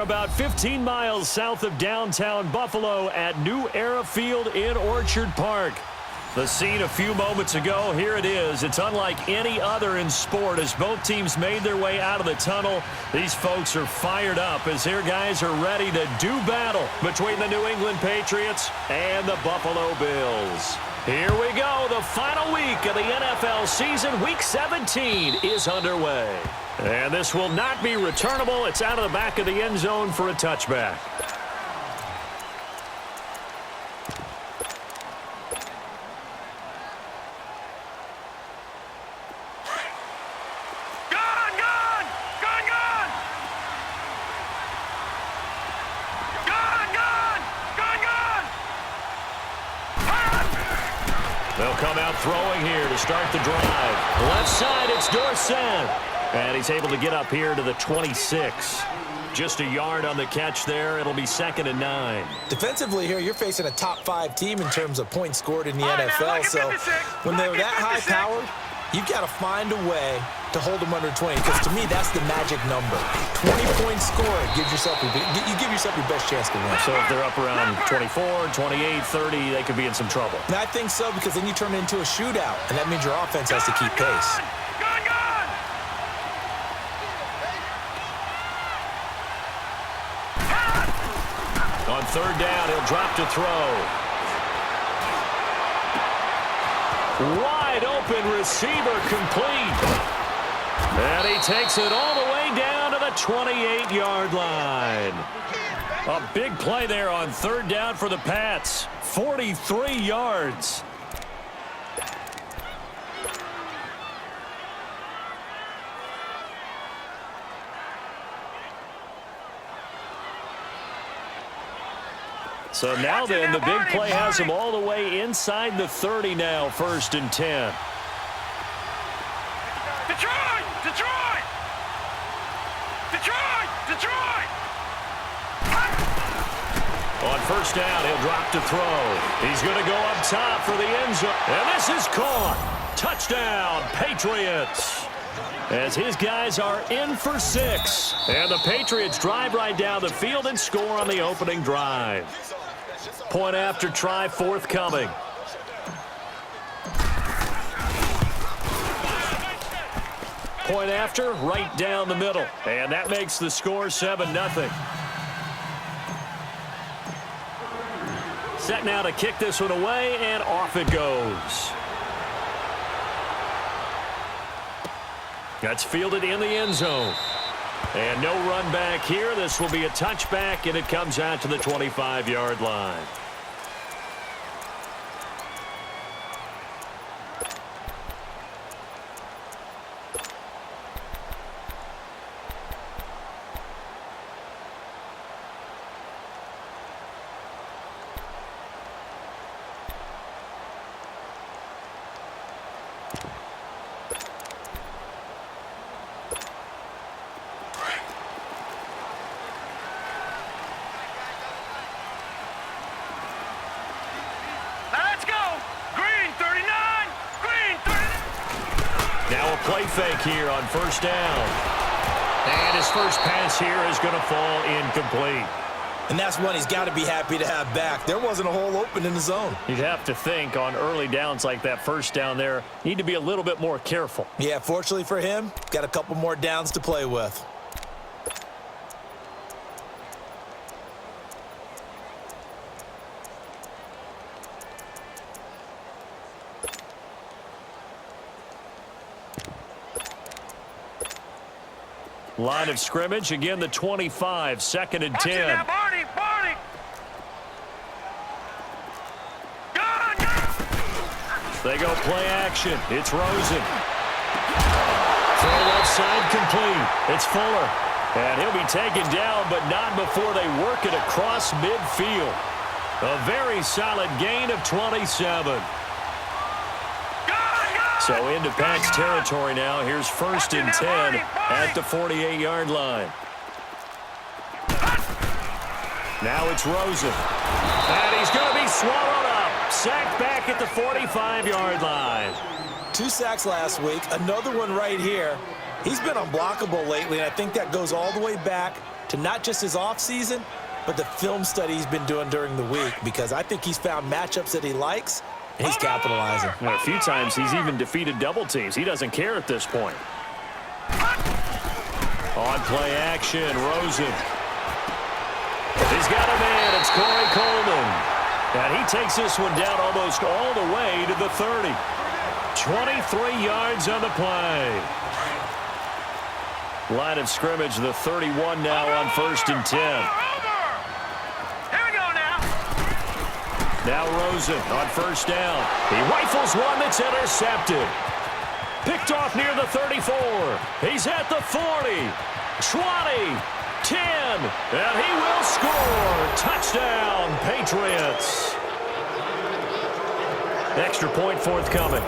About 15 miles south of downtown Buffalo at New Era Field in Orchard Park. The scene a few moments ago, here it is. It's unlike any other in sport as both teams made their way out of the tunnel. These folks are fired up as their guys are ready to do battle between the New England Patriots and the Buffalo Bills. Here we go. The final week of the NFL season. Week 17 is underway. And this will not be returnable. It's out of the back of the end zone for a touchback. They'll come out throwing here to start the drive. Left side, it's Dorsett. And he's able to get up here to the 26. Just a yard on the catch there. It'll be 2nd and 9. Defensively here, you're facing a top-5 team in terms of points scored in the NFL. So when they're that high-powered, you've got to find a way to hold them under 20. Because to me, that's the magic number. 20 points scored gives yourself you give yourself your best chance to win. So if they're up around 24, 28, 30, they could be in some trouble. And I think so, because then you turn it into a shootout, and that means your offense has to keep pace. On 3rd down, he'll drop to throw. Wide open receiver complete. And he takes it all the way down to the 28-yard line. A big play there on 3rd down for the Pats. 43 yards. So now then, the big play has him all the way inside the 30 now, 1st and 10. Detroit! Detroit! Detroit! Detroit! On 1st down, he'll drop to throw. He's going to go up top for the end zone. And this is caught. Touchdown, Patriots. As his guys are in for 6. And the Patriots drive right down the field and score on the opening drive. Point after try forthcoming. Point after, right down the middle. And that makes the score 7-0. Set now to kick this one away, and off it goes. That's fielded in the end zone. And no run back here. This will be a touchback, and it comes out to the 25-yard line. Play fake here on 1st down. And his first pass here is going to fall incomplete. And that's one he's got to be happy to have back. There wasn't a hole open in the zone. You'd have to think on early downs like that 1st down there, need to be a little bit more careful. Yeah, fortunately for him, got a couple more downs to play with. Line of scrimmage, again the 25, 2nd and 10. They go play action. It's Rosen. Throw left side complete. It's Fuller. And he'll be taken down, but not before they work it across midfield. A very solid gain of 27. So into Pats territory now. Here's 1st and 10 at the 48-yard line. Now it's Rosen. And he's going to be swallowed up. Sacked back at the 45-yard line. 2 sacks last week. Another one right here. He's been unblockable lately, and I think that goes all the way back to not just his offseason, but the film study he's been doing during the week, because I think he's found matchups that he likes, and he's capitalizing. And a few times he's even defeated double teams. He doesn't care at this point. On play action, Rosen. He's got him in. It's Corey Coleman. And he takes this one down almost all the way to the 30. 23 yards on the play. Line of scrimmage, the 31 now on 1st and 10. Here we go now. Now Rosen on 1st down. He rifles one that's intercepted. Picked off near the 34. He's at the 40, 20, 10, and he will score. Touchdown, Patriots. Extra point forthcoming.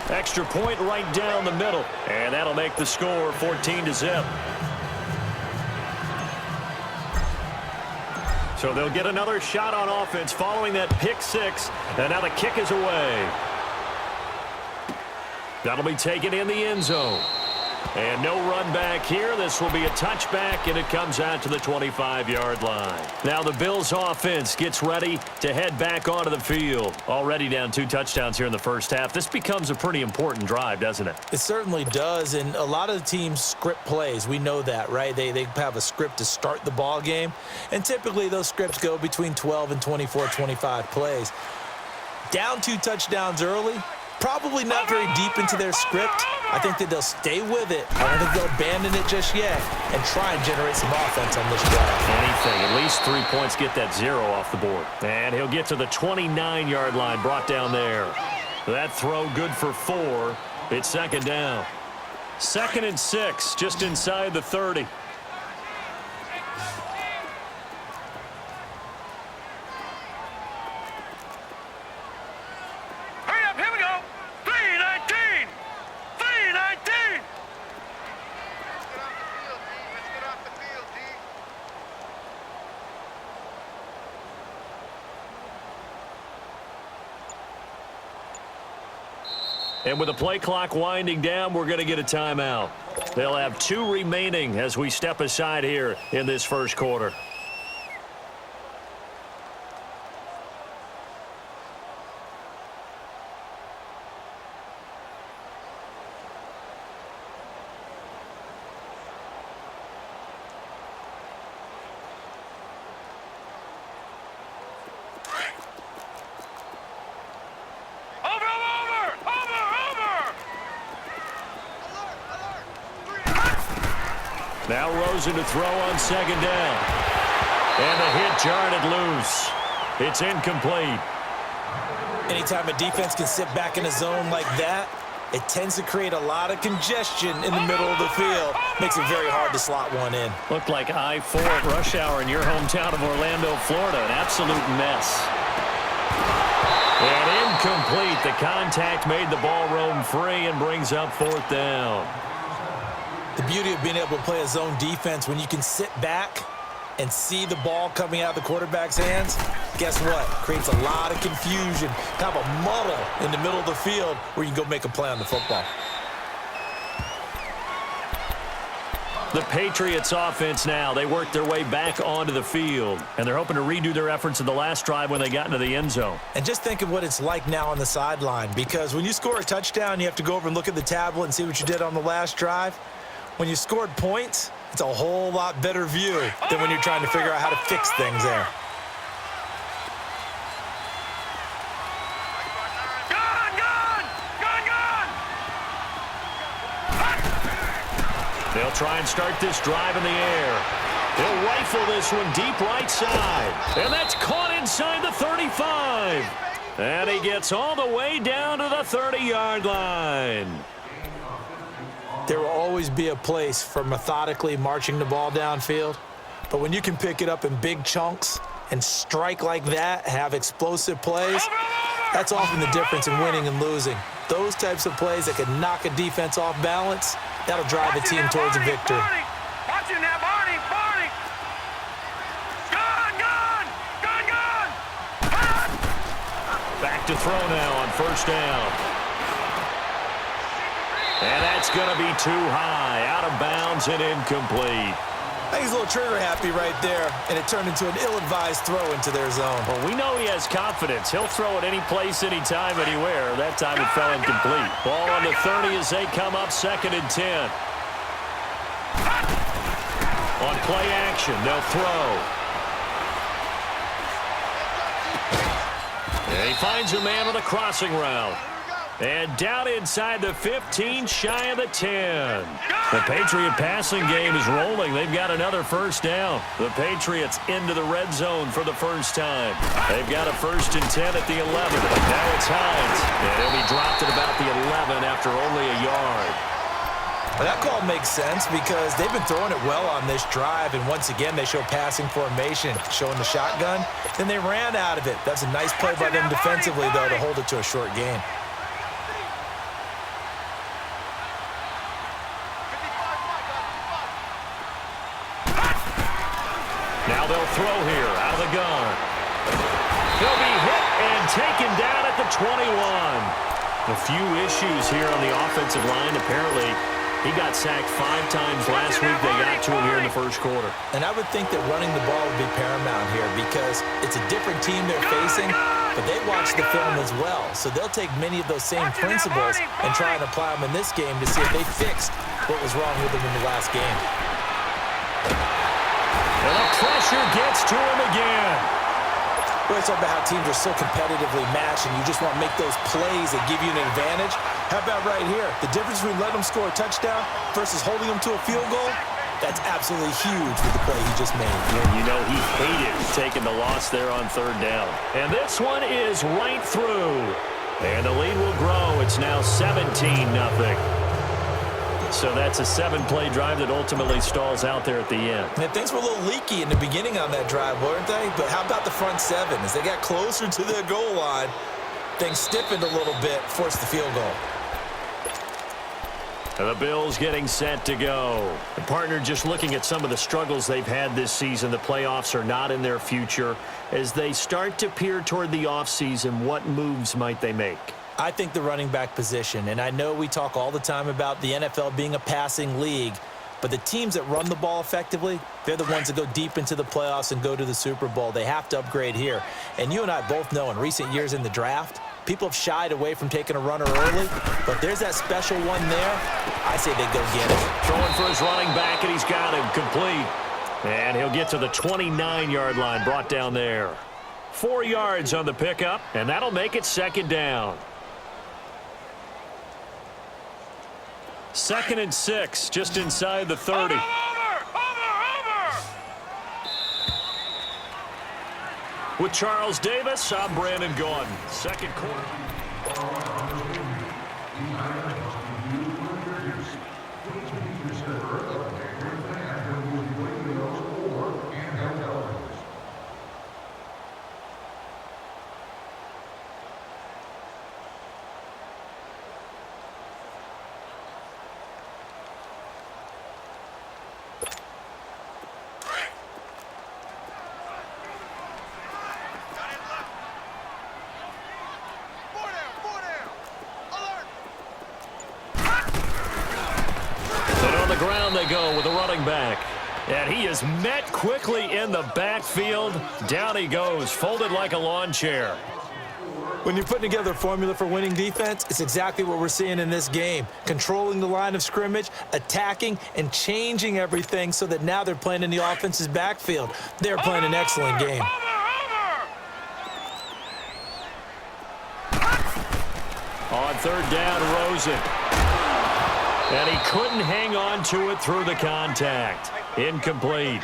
Extra point right down the middle, and that'll make the score 14-0. So they'll get another shot on offense following that pick six, and now the kick is away. That'll be taken in the end zone. And no run back here. This will be a touchback, and it comes out to the 25-yard line. Now the Bills offense gets ready to head back onto the field. Already down 2 touchdowns here in the first half. This becomes a pretty important drive, doesn't it? It certainly does, and a lot of the teams script plays. We know that, right? They have a script to start the ball game, and typically those scripts go between 12 and 24, 25 plays. Down 2 touchdowns early, probably not very deep into their script. I think that they'll stay with it. I don't think they'll abandon it just yet and try and generate some offense on this drive. Anything. At least 3 points, get that 0 off the board. And he'll get to the 29-yard line, brought down there. That throw good for 4. It's 2nd down. 2nd and 6, just inside the 30. And with the play clock winding down, we're going to get a timeout. They'll have 2 remaining as we step aside here in this first quarter. Now Rosen to throw on 2nd down. And the hit jarred it loose. It's incomplete. Anytime a defense can sit back in a zone like that, it tends to create a lot of congestion in the middle of the field. Makes it very hard to slot one in. Looked like I-4 at rush hour in your hometown of Orlando, Florida. An absolute mess. And incomplete. The contact made the ball roam free and brings up 4th down. The beauty of being able to play a zone defense, when you can sit back and see the ball coming out of the quarterback's hands, guess what? Creates a lot of confusion, kind of a muddle in the middle of the field where you can go make a play on the football. The Patriots offense now, they work their way back onto the field, and they're hoping to redo their efforts in the last drive when they got into the end zone. And just think of what it's like now on the sideline, because when you score a touchdown, you have to go over and look at the tablet and see what you did on the last drive. When you scored points, it's a whole lot better view than when you're trying to figure out how to fix things there. They'll try and start this drive in the air. They'll rifle this one deep right side. And that's caught inside the 35. And he gets all the way down to the 30-yard line. There will always be a place for methodically marching the ball downfield. But when you can pick it up in big chunks and strike like that, have explosive plays, that's often the difference in winning and losing. Those types of plays that can knock a defense off balance, that'll drive a team towards a victory. Watch it now, Barney! Gun! Back to throw now on 1st down. That's going to be too high, out of bounds and incomplete. I think he's a little trigger happy right there, and it turned into an ill-advised throw into their zone. Well, we know he has confidence. He'll throw it any place, anytime, anywhere. That time it fell incomplete. Ball on the 30 as they come up 2nd and 10. On play action, they'll throw. And he finds a man on the crossing route. And down inside the 15, shy of the 10. The Patriot passing game is rolling. They've got another first down. The Patriots into the red zone for the first time. They've got a 1st and 10 at the 11. Now it's Hines. And he'll be dropped at about the 11 after only a yard. Well, that call makes sense because they've been throwing it well on this drive, and once again they show passing formation, showing the shotgun. Then they ran out of it. That's a nice play by them defensively, though, to hold it to a short gain. Now they'll throw here out of the gun. He'll be hit and taken down at the 21. A few issues here on the offensive line. Apparently, he got sacked 5 times last week. They got to him here in the first quarter. And I would think that running the ball would be paramount here because it's a different team they're facing, but they watch the film as well. So they'll take many of those same principles and try and apply them in this game to see if they fixed what was wrong with them in the last game. And the pressure gets to him again. We're talking about how teams are so competitively matched and you just want to make those plays that give you an advantage. How about right here? The difference between letting them score a touchdown versus holding them to a field goal, that's absolutely huge with the play he just made. And you know he hated taking the loss there on 3rd down. And this one is right through. And the lead will grow. It's now 17-0. So that's a 7-play drive that ultimately stalls out there at the end. And things were a little leaky in the beginning on that drive, weren't they? But how about the front 7? As they got closer to their goal line, things stiffened a little bit, forced the field goal. And the Bills getting set to go. The partner just looking at some of the struggles they've had this season. The playoffs are not in their future. As they start to peer toward the offseason, what moves might they make? I think the running back position, and I know we talk all the time about the NFL being a passing league, but the teams that run the ball effectively, they're the ones that go deep into the playoffs and go to the Super Bowl. They have to upgrade here. And you and I both know in recent years in the draft, people have shied away from taking a runner early, but there's that special one there. I say they go get it. Throwing for his running back, and he's got him complete. And he'll get to the 29-yard line, brought down there. 4 yards on the pickup, and that'll make it 2nd down. 2nd and 6, just inside the 30. Over! With Charles Davis, I'm Brandon Gordon. 2nd quarter. Ground they go with a running back. And he is met quickly in the backfield. Down he goes, folded like a lawn chair. When you're putting together a formula for winning defense, it's exactly what we're seeing in this game. Controlling the line of scrimmage, attacking, and changing everything so that now they're playing in the offense's backfield. They're playing an excellent game. On 3rd down, Rosen. And he couldn't hang on to it through the contact. Incomplete.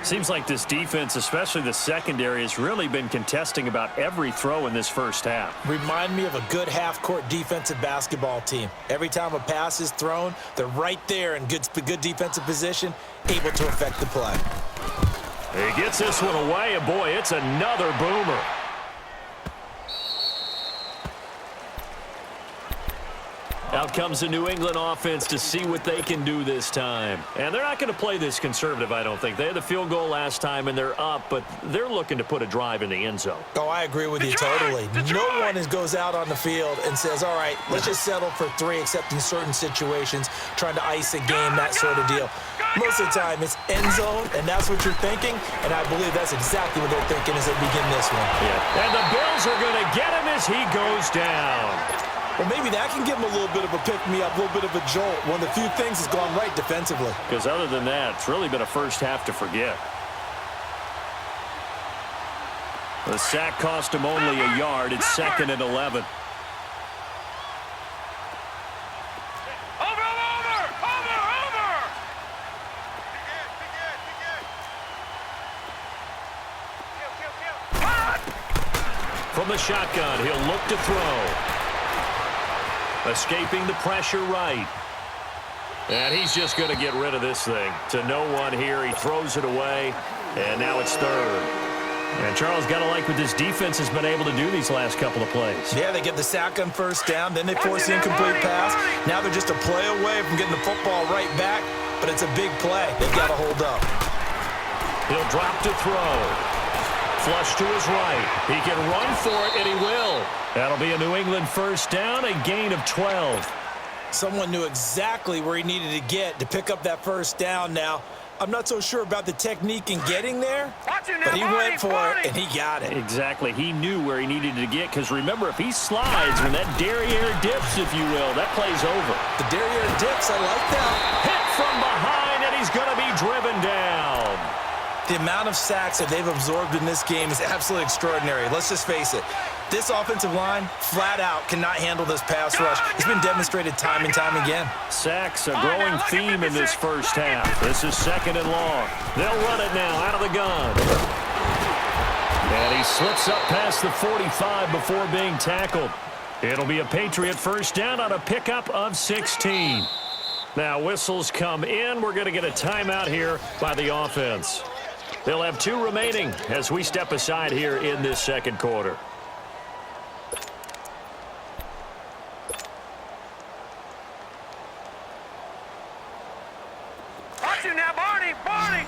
Seems like this defense, especially the secondary, has really been contesting about every throw in this first half. Remind me of a good half-court defensive basketball team. Every time a pass is thrown, they're right there in good defensive position, able to affect the play. He gets this one away, and boy, it's another boomer. Out comes the New England offense to see what they can do this time. And they're not going to play this conservative, I don't think. They had the field goal last time, and they're up, but they're looking to put a drive in the end zone. Oh, I agree with you totally. No one goes out on the field and says, all right, let's just settle for 3, except in certain situations, trying to ice a game, that sort of deal. Most of the time, it's end zone, and that's what you're thinking, and I believe that's exactly what they're thinking as they begin this one. Yeah. And the Bills are going to get him as he goes down. Well, maybe that can give him a little bit of a pick-me-up, a little bit of a jolt. One of the few things has gone right defensively. Because other than that, it's really been a first half to forget. The sack cost him only a yard. It's 2nd and 11. From the shotgun, he'll look to throw. Escaping the pressure right. And he's just going to get rid of this thing. To no one here. He throws it away. And now it's 3rd. And Charles, got to like what this defense has been able to do these last couple of plays. Yeah, they get the sack on 1st down. Then they force the incomplete pass. Now they're just a play away from getting the football right back. But it's a big play. They've got to hold up. He'll drop to throw. Flush to his right. He can run for it, and he will. That'll be a New England 1st down, a gain of 12. Someone knew exactly where he needed to get to pick up that 1st down now. I'm not so sure about the technique in getting there, but he went for it, and he got it. Exactly. He knew where he needed to get, because remember, if he slides, when that derriere dips, if you will, that play's over. The derriere dips, I like that. Hit from behind, and he's going to be driven down. The amount of sacks that they've absorbed in this game is absolutely extraordinary. Let's just face it. This offensive line, flat out, cannot handle this pass rush. It's been demonstrated time and time again. Sacks, a growing theme in this first half. This is 2nd and long. They'll run it now out of the gun. And he slips up past the 45 before being tackled. It'll be a Patriot 1st down on a pickup of 16. Now whistles come in. We're going to get a timeout here by the offense. They'll have 2 remaining as we step aside here in this 2nd quarter. Watch him now, Barney! Barney!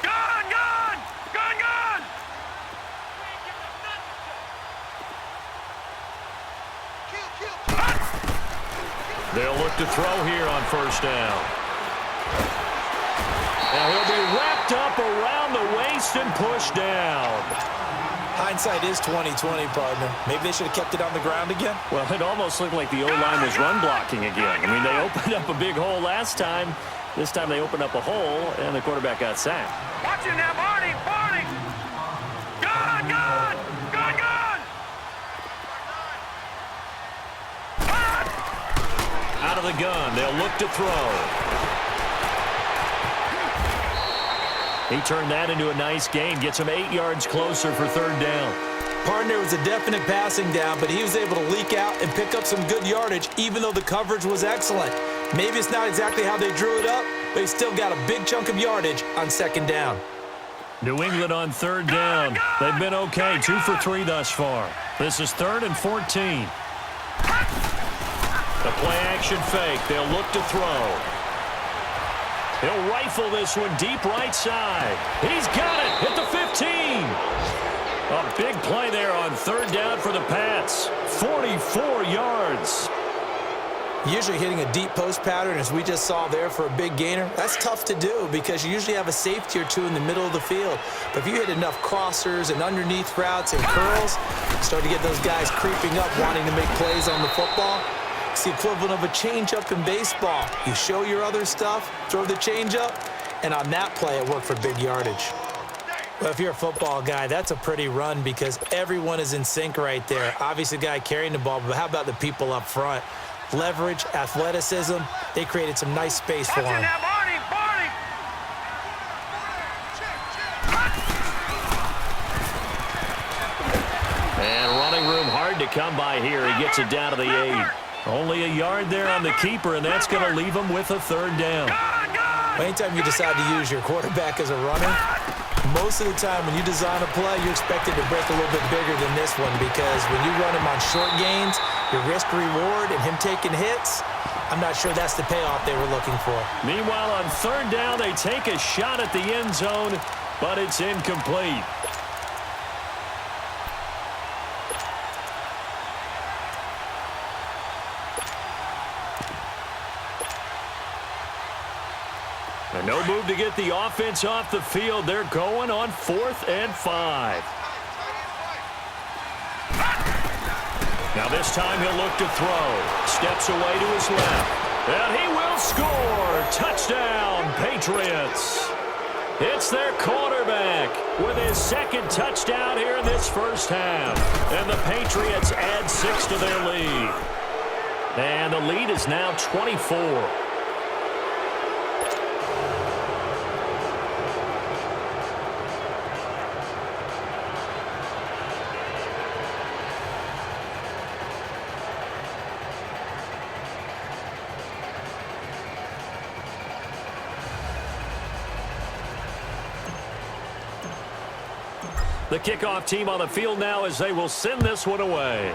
Gun! Gun! Gun! Gun! They'll look to throw here on 1st down. Now he'll be wrapped up around the waist and pushed down. Hindsight is 20/20, partner. Maybe they should have kept it on the ground again. Well, it almost looked like the O-line was run blocking again. I mean, they opened up a big hole last time. This time they opened up a hole, and the quarterback got sacked. Watch him now, Barney! Barney! Gun! Gun! Gun! Gun! Out of the gun, they'll look to throw. He turned that into a nice gain, gets him 8 yards closer for 3rd down. Partner was a definite passing down, but he was able to leak out and pick up some good yardage, even though the coverage was excellent. Maybe it's not exactly how they drew it up, but he still got a big chunk of yardage on 2nd down. New England on 3rd down. They've been okay, 2 for 3 thus far. This is 3rd and 14. The play-action fake. They'll look to throw. He'll rifle this one deep right side. He's got it at the 15. A big play there on 3rd down for the Pats. 44 yards. Usually hitting a deep post pattern, as we just saw there for a big gainer, that's tough to do because you usually have a safety or 2 in the middle of the field. But if you hit enough crossers and underneath routes and curls, start to get those guys creeping up wanting to make plays on the football. It's the equivalent of a changeup in baseball. You show your other stuff, throw the changeup, and on that play, it worked for big yardage. Well, if you're a football guy, that's a pretty run because everyone is in sync right there. Obviously, the guy carrying the ball, but how about the people up front? Leverage, athleticism, they created some nice space for him. Now, Barney! Barney! And running room hard to come by here. He gets it down to the 8. Only a yard there on the keeper, and that's going to leave him with a 3rd down. Anytime you decide to use your quarterback as a runner, Most of the time when you design a play, you're expected to break a little bit bigger than this one because when you run him on short gains, your risk-reward and him taking hits, I'm not sure that's the payoff they were looking for. Meanwhile, on third down, they take a shot at the end zone, but it's incomplete. And no move to get the offense off the field. They're going on 4th and 5. Now this time he'll look to throw. Steps away to his left. And he will score. Touchdown, Patriots. It's their quarterback with his second touchdown here in this first half. And the Patriots add 6 to their lead. And the lead is now 24. The kickoff team on the field now as they will send this one away.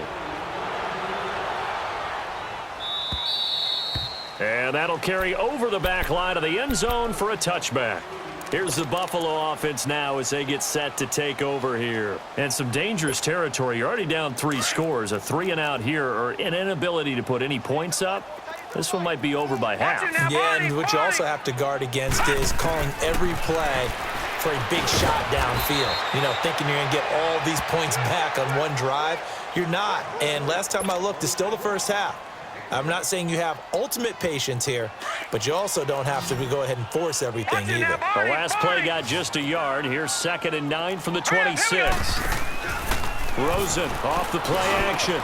And that'll carry over the back line of the end zone for a touchback. Here's the Buffalo offense now as they get set to take over here. And some dangerous territory. You're already down 3 scores. A 3-and-out here or an inability to put any points up. This one might be over by half. Yeah, and what you also have to guard against is calling every play for a big shot downfield. You know, thinking you're going to get all these points back on one drive. You're not. And last time I looked, it's still the first half. I'm not saying you have ultimate patience here, but you also don't have to go ahead and force everything either. The last play got just a yard. Here's 2nd and 9 from the 26. Rosen off the play action.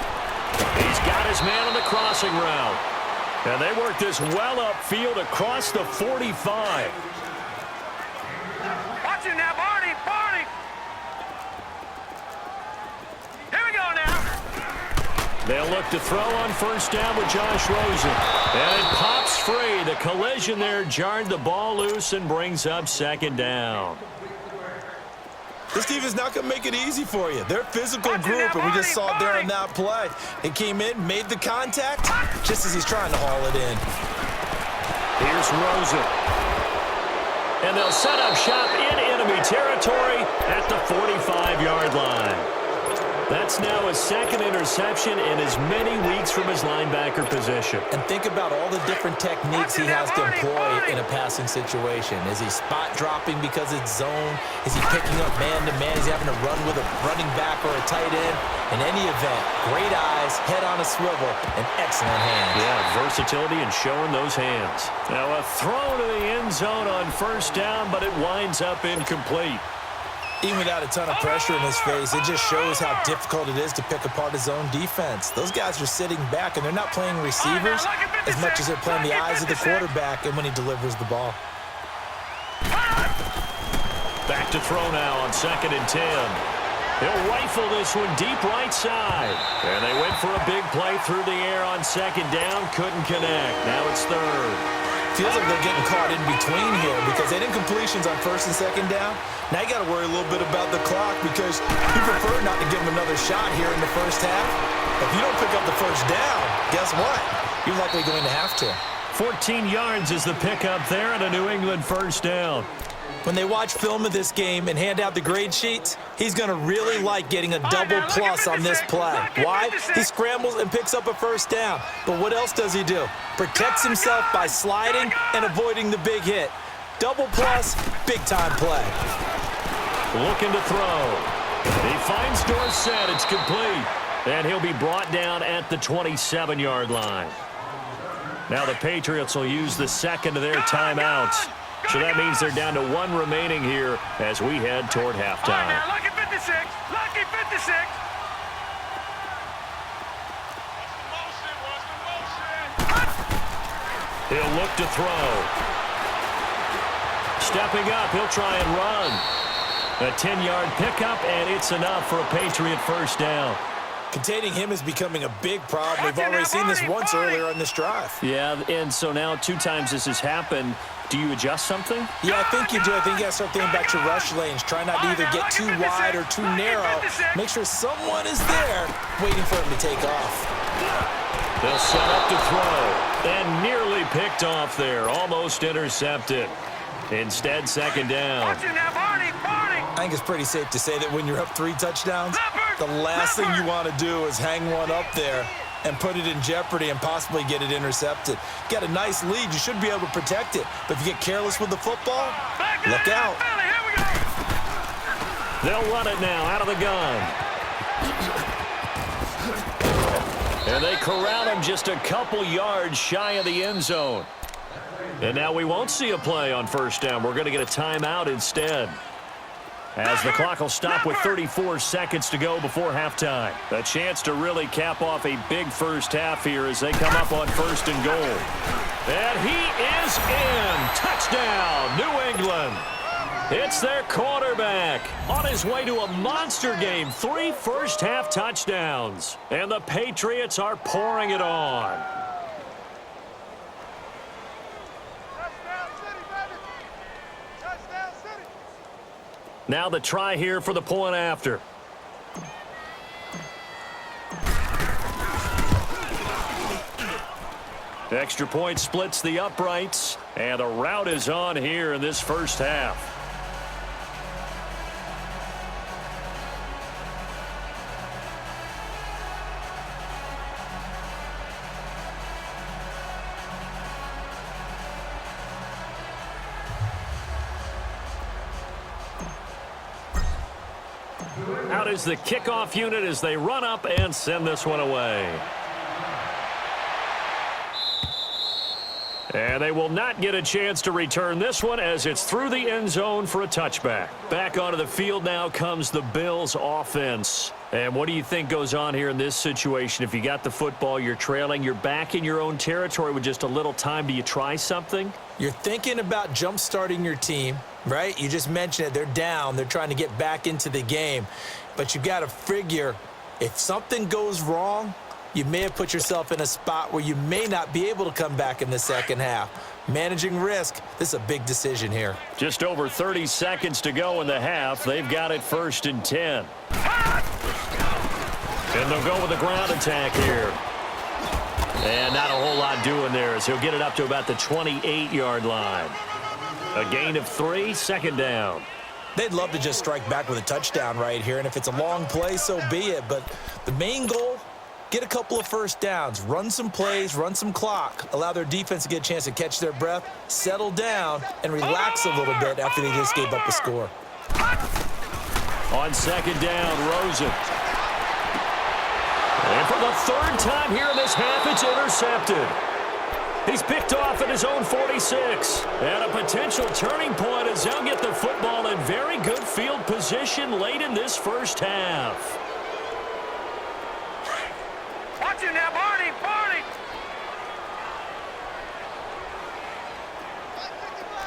He's got his man on the crossing route. And they work this well upfield across the 45. Watch him now, Barney, Barney. Here we go now. They'll look to throw on first down with Josh Rosen. And it pops free. The collision there jarred the ball loose and brings up 2nd down. This team is not going to make it easy for you. They're a physical group, and we just saw it there on that play. They came in, made the contact, just as he's trying to haul it in. Here's Rosen. And they'll set up shop in enemy territory at the 45-yard line. That's now his 2nd interception in as many weeks from his linebacker position. And think about all the different techniques he has to employ in a passing situation. Is he spot dropping because it's zone? Is he picking up man-to-man? Is he having to run with a running back or a tight end? In any event, great eyes, head on a swivel, and excellent hands. Yeah, versatility and showing those hands. Now a throw to the end zone on first down, but it winds up incomplete. Even without a ton of pressure in his face, it just shows how difficult it is to pick apart his own defense. Those guys are sitting back, and they're not playing receivers as much as they're playing the eyes of the quarterback and when he delivers the ball. Back to throw now on 2nd and 10. He'll rifle this one deep right side. And they went for a big play through the air on 2nd down. Couldn't connect. Now it's 3rd. Feels like they're getting caught in between here because they didn't completions on 1st and 2nd down. Now you got to worry a little bit about the clock because you prefer not to give them another shot here in the first half. If you don't pick up the first down, guess what? You're likely going to have to. 14 yards is the pickup there and a New England first down. When they watch film of this game and hand out the grade sheets, he's going to really like getting a double plus on this play. Why? He scrambles and picks up a first down. But what else does he do? Protects himself by sliding and avoiding the big hit. Double plus, big-time play. Looking to throw. He finds Dorsett. It's complete. And he'll be brought down at the 27-yard line. Now the Patriots will use the 2nd of their timeouts. So that means they're down to 1 remaining here as we head toward halftime. Now, lucky 56, lucky 56. He'll look to throw. Stepping up, he'll try and run. A 10-yard pickup, and it's enough for a Patriot first down. Containing him is becoming a big problem. We've already seen this once earlier on this drive. Yeah, and so now 2 times this has happened. Do you adjust something? Yeah, I think you do. I think you got to start thinking about your rush lanes. Try not to either get too wide or too narrow. Make sure someone is there waiting for him to take off. They'll set up to throw. And nearly picked off there. Almost intercepted. Instead, second down. I think it's pretty safe to say that when you're up 3 touchdowns, the last thing you want to do is hang one up there and put it in jeopardy and possibly get it intercepted. Got a nice lead. You should be able to protect it. But if you get careless with the football, look out. They'll run it now out of the gun. And they corral him just a couple yards shy of the end zone. And now we won't see a play on first down. We're going to get a timeout instead, as the clock will stop with 34 seconds to go before halftime. A chance to really cap off a big first half here as they come up on first and goal. And he is in. Touchdown, New England. It's their quarterback on his way to a monster game. 3 first-half touchdowns. And the Patriots are pouring it on. Now the try here for the point after. Extra point splits the uprights, and a route is on here in this first half. Out is the kickoff unit as they run up and send this one away. And they will not get a chance to return this one as it's through the end zone for a touchback. Back onto the field now comes the Bills offense. And what do you think goes on here in this situation? If you got the football, you're trailing, you're back in your own territory with just a little time. Do you try something? You're thinking about jump-starting your team, right? You just mentioned it. They're down. They're trying to get back into the game. But you got to figure if something goes wrong, you may have put yourself in a spot where you may not be able to come back in the second half. Managing risk, this is a big decision here. Just over 30 seconds to go in the half. They've got it 1st and 10. And they'll go with the ground attack here. And not a whole lot doing there as he'll get it up to about the 28-yard line. A gain of 3, second down. They'd love to just strike back with a touchdown right here, and if it's a long play, so be it. But the main goal, get a couple of first downs, run some plays, run some clock, allow their defense to get a chance to catch their breath, settle down, and relax a little bit after they just gave up a score. On second down, Rosen. And for the 3rd time here in this half, it's intercepted. He's picked off at his own 46. And a potential turning point as they'll get the football in very good field position late in this first half. Watch it now, Barney, Barney.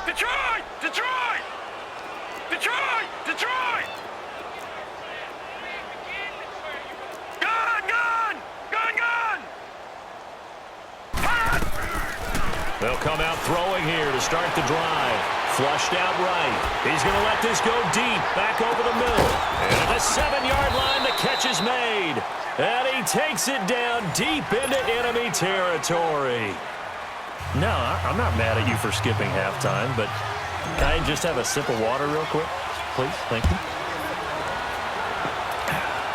Detroit, Detroit, Detroit, Detroit. Gun, gun, gun, gun. They'll come out throwing here to start the drive. Flushed out right. He's going to let this go deep, back over the middle. And at the 7-yard line, the catch is made. And he takes it down deep into enemy territory. No, I'm not mad at you for skipping halftime, but can I just have a sip of water real quick? Please, thank you.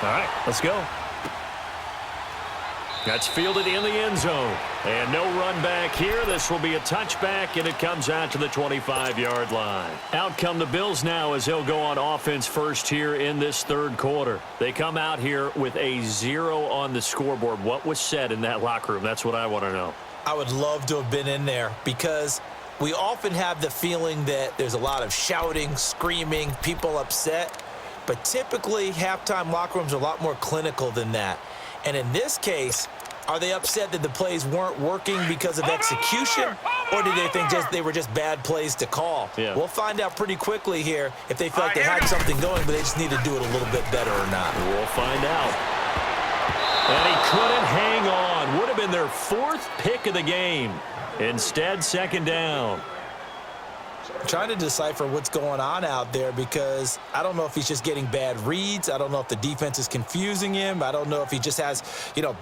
All right, let's go. That's fielded in the end zone. And no run back here. This will be a touchback, and it comes out to the 25-yard line. Out come the Bills now as they'll go on offense first here in this 3rd quarter. They come out here with a 0 on the scoreboard. What was said in that locker room? That's what I want to know. I would love to have been in there because we often have the feeling that there's a lot of shouting, screaming, people upset. But typically, halftime locker rooms are a lot more clinical than that. And in this case, are they upset that the plays weren't working because of execution, or did they think they were just bad plays to call? Yeah. We'll find out pretty quickly here if they feel like they had something going, but they just need to do it a little bit better or not. We'll find out. And he couldn't hang on. Would have been their 4th pick of the game. Instead, second down. Trying to decipher what's going on out there because I don't know if he's just getting bad reads. I don't know if the defense is confusing him. I don't know if he just has,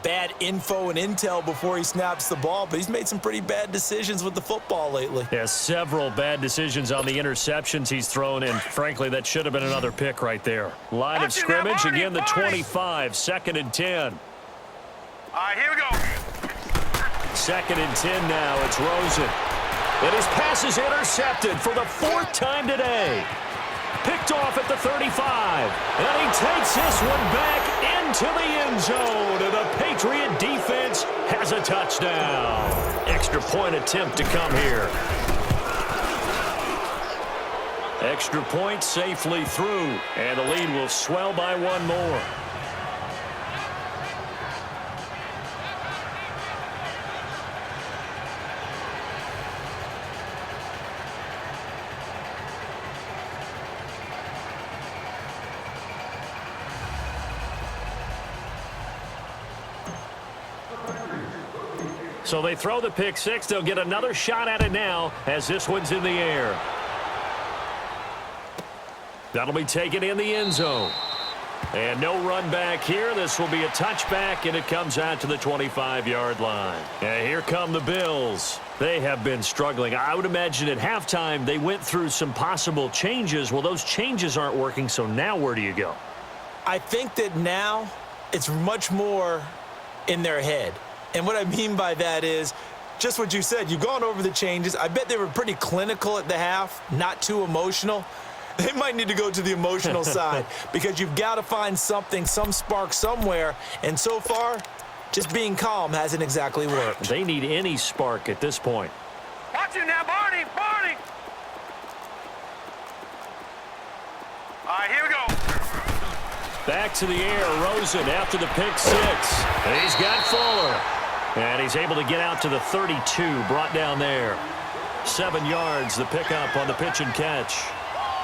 bad info and intel before he snaps the ball, but he's made some pretty bad decisions with the football lately. Yeah, several bad decisions on the interceptions he's thrown, and frankly, that should have been another pick right there. Line of scrimmage, again the 25, 2nd and 10. All right, here we go. 2nd and 10 now, it's Rosen. And his pass is intercepted for the 4th time today. Picked off at the 35. And he takes this one back into the end zone. And the Patriot defense has a touchdown. Extra point attempt to come here. Extra point safely through. And the lead will swell by one more. So they throw the pick six. They'll get another shot at it now as this one's in the air. That'll be taken in the end zone. And no run back here. This will be a touchback, and it comes out to the 25-yard line. And here come the Bills. They have been struggling. I would imagine at halftime they went through some possible changes. Well, those changes aren't working, so now where do you go? I think that now it's much more in their head. And what I mean by that is just what you said. You've gone over the changes. I bet they were pretty clinical at the half, not too emotional. They might need to go to the emotional side because you've got to find something, some spark somewhere. And so far, just being calm hasn't exactly worked. They need any spark at this point. Watch it now, Barney, Barney. All right, here we go. Back to the air, Rosen after the pick six. And he's got Fuller. And he's able to get out to the 32, brought down there. 7 yards, the pickup on the pitch and catch.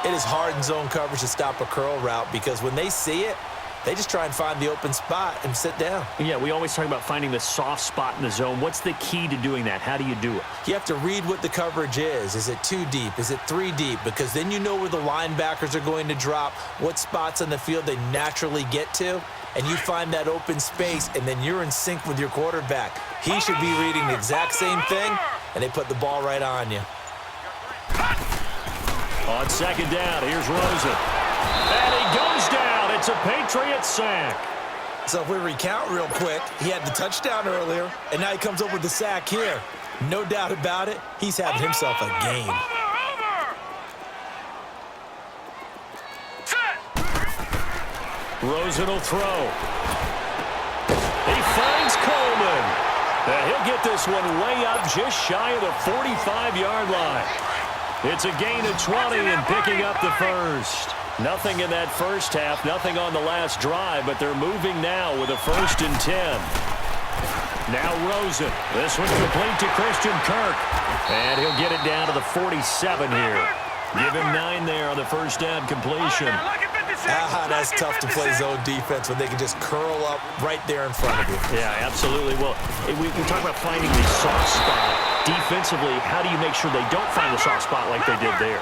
It is hard in zone coverage to stop a curl route because when they see it, they just try and find the open spot and sit down. Yeah, we always talk about finding the soft spot in the zone. What's the key to doing that? How do you do it? You have to read what the coverage is. Is it 2 deep? Is it 3 deep? Because then you know where the linebackers are going to drop, what spots on the field they naturally get to, and you find that open space, and then you're in sync with your quarterback. He should be reading the exact same thing, and they put the ball right on you. On second down, here's Rosen. And he goes down. It's a Patriot sack. So if we recount real quick, he had the touchdown earlier, and now he comes up with the sack here. No doubt about it, he's having himself a game. Rosen will throw. He finds Coleman. And he'll get this one way up just shy of the 45-yard line. It's a gain of 20 and picking up the first. Nothing in that first half, nothing on the last drive, but they're moving now with a 1st and 10. Now Rosen. This one's complete to Christian Kirk. And he'll get it down to the 47 here. Give him 9 there on the first down completion. That's tough to play zone defense when they can just curl up right there in front of you. Yeah, absolutely. Well, we talk about finding the soft spot. Defensively, how do you make sure they don't find the soft spot like they did there?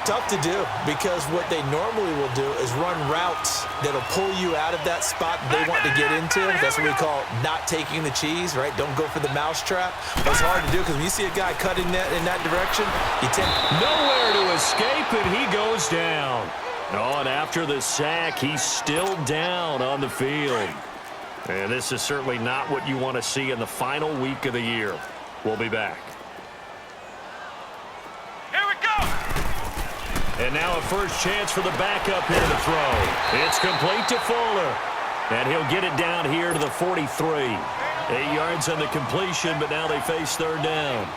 Tough to do because what they normally will do is run routes that'll pull you out of that spot they want to get into. That's what we call not taking the cheese, right? Don't go for the mousetrap. But it's hard to do because when you see a guy cutting that in that direction, you tend nowhere to escape, and he goes down. Oh, and after the sack, he's still down on the field. And this is certainly not what you want to see in the final week of the year. We'll be back. Here we go. And now a first chance for the backup here to throw. It's complete to Fuller. And he'll get it down here to the 43. 8 yards on the completion, but now they face 3rd down.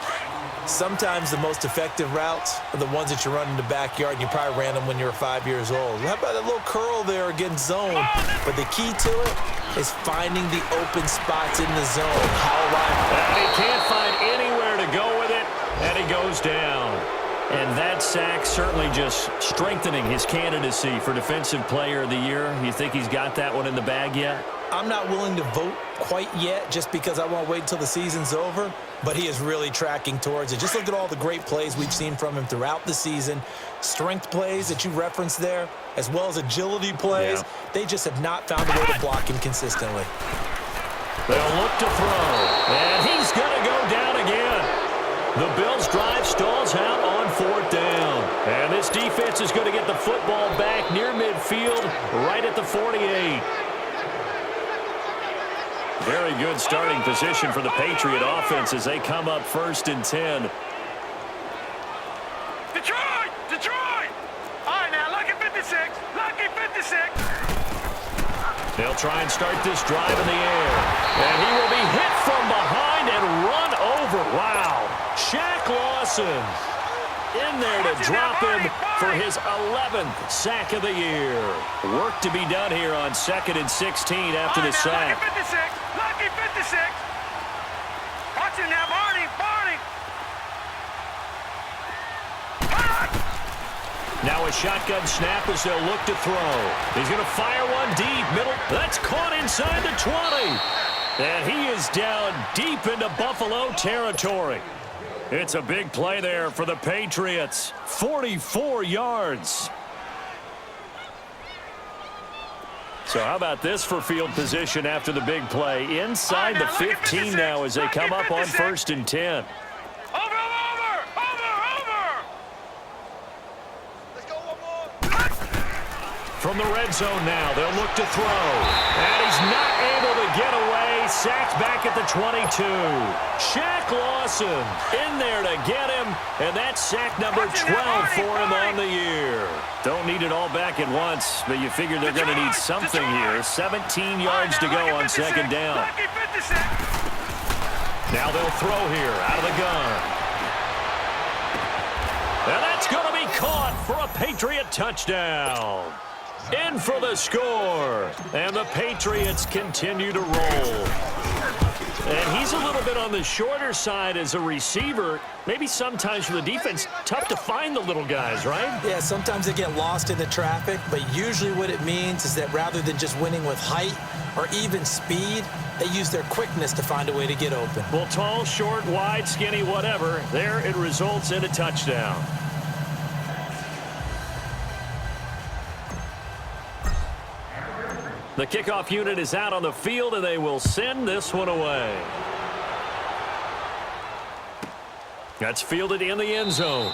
Sometimes the most effective routes are the ones that you run in the backyard, and you probably ran them when you were 5 years old. How about that little curl there against zone? But the key to it is finding the open spots in the zone. And he can't find anywhere to go with it, and he goes down. And that sack certainly just strengthening his candidacy for Defensive Player of the Year. You think he's got that one in the bag yet? I'm not willing to vote quite yet just because I want to wait until the season's over, but he is really tracking towards it. Just look at all the great plays we've seen from him throughout the season. Strength plays that you referenced there, as well as agility plays. Yeah. They just have not found a way to block him consistently. They'll look to throw, and he's going to go down again. The Bills' drive stalls out on 4th down. And this defense is going to get the football back near midfield, right at the 48. Very good starting position for the Patriot offense as they come up 1st and 10. Detroit! Detroit! All right, now, lucky 56. Lucky 56. They'll try and start this drive in the air. And he will be hit from behind and run over. Wow. Shaq Lawson in there to drop him for his 11th sack of the year. Work to be done here on 2nd and 16 after the sack. Lucky 56. Lucky 56. Watch him now, Barney. Barney. Now a shotgun snap as they'll look to throw. He's going to fire one deep middle. That's caught inside the 20. And he is down deep into Buffalo territory. It's a big play there for the Patriots. 44 yards. So how about this for field position after the big play? Inside the 15 now as they come up on 1st and 10. From the red zone now, they'll look to throw. And he's not able to get away. Sacked back at the 22. Shaq Lawson in there to get him. And that's sack number 12 for him on the year. Don't need it all back at once, but you figure they're going to need something here. 17 yards to go on 2nd down. Now they'll throw here out of the gun. And that's going to be caught for a Patriot touchdown. In for the score. And the Patriots continue to roll. And he's a little bit on the shorter side as a receiver. Maybe sometimes for the defense, tough to find the little guys, right? Yeah, sometimes they get lost in the traffic, but usually what it means is that rather than just winning with height or even speed, they use their quickness to find a way to get open. Well, tall, short, wide, skinny, whatever, there it results in a touchdown. The kickoff unit is out on the field, and they will send this one away. That's fielded in the end zone.